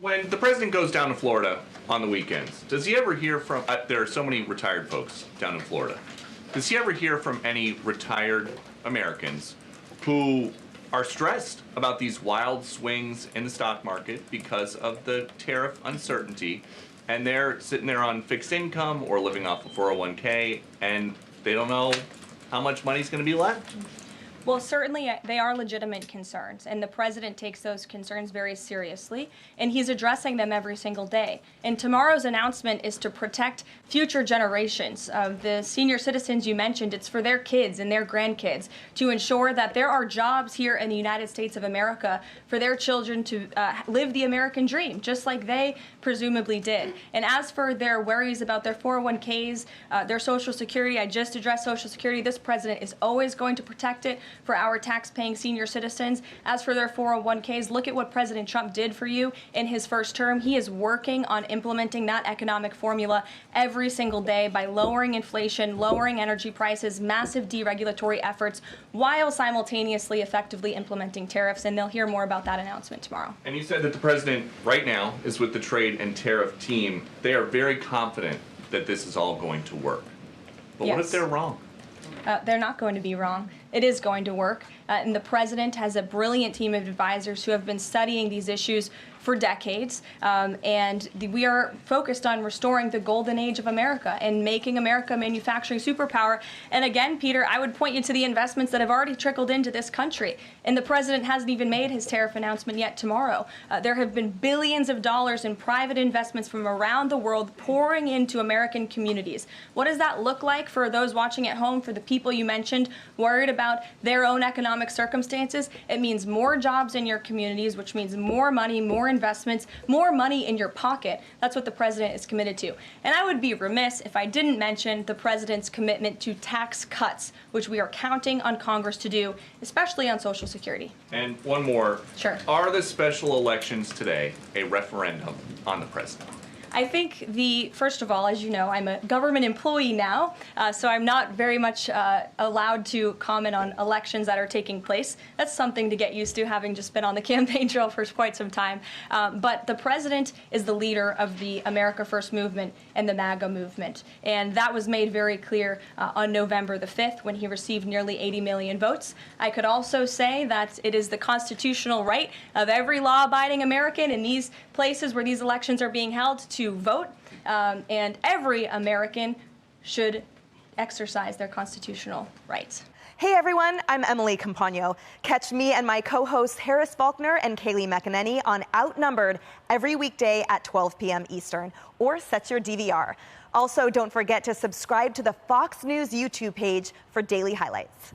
When the president goes down to Florida on the weekends, does he ever hear from, there are so many retired folks down in Florida, does he ever hear from any retired Americans who are stressed about these wild swings in the stock market because of the tariff uncertainty, and they're sitting there on fixed income or living off a 401k, and they don't know how much money's going to be left? Well, certainly they are legitimate concerns, and the president takes those concerns very seriously, and he's addressing them every single day. And tomorrow's announcement is to protect future generations of the senior citizens you mentioned. It's for their kids and their grandkids to ensure that there are jobs here in the United States of America for their children to live the American dream, just like they presumably did. And as for their worries about their 401ks, their Social Security, I just addressed Social Security. This president is always going to protect it for our tax-paying senior citizens. As for their 401ks, look at what President Trump did for you in his first term. He is working on implementing that economic formula every single day by lowering inflation, lowering energy prices, massive deregulatory efforts, while simultaneously effectively implementing tariffs, and they'll hear more about that announcement tomorrow. And you said that the president right now is with the trade and tariff team. They are very confident that this is all going to work. But Yes. What if they're wrong? They're not going to be wrong. It is going to work. And the president has a brilliant team of advisors who have been studying these issues for decades. We are focused on restoring the golden age of America and making America a manufacturing superpower. And again, Peter, I would point you to the investments that have already trickled into this country. And the president hasn't even made his tariff announcement yet tomorrow. There have been billions of dollars in private investments from around the world pouring into American communities. What does that look like for those watching at home, for the people you mentioned worried about their own economic circumstances? It means more jobs in your communities, which means more money, more investments, more money in your pocket. That's what the president is committed to. And I would be remiss if I didn't mention the president's commitment to tax cuts, which we are counting on Congress to do, especially on Social Security. And one more. Sure. Are the special elections today a referendum on the president? I think first of all, as you know, I'm a government employee now, so I'm not very much allowed to comment on elections that are taking place. That's something to get used to, having just been on the campaign trail for quite some time. But the president is the leader of the America First movement and the MAGA movement. And that was made very clear on November the 5th when he received nearly 80 million votes. I could also say that it is the constitutional right of every law-abiding American in these places where these elections are being held to vote, and every American should exercise their constitutional rights. Hey everyone, I'm Emily Campagno. Catch me and my co-hosts Harris Faulkner and Kaylee McEnany on Outnumbered every weekday at 12 p.m. Eastern, or set your DVR. Also, don't forget to subscribe to the Fox News YouTube page for daily highlights.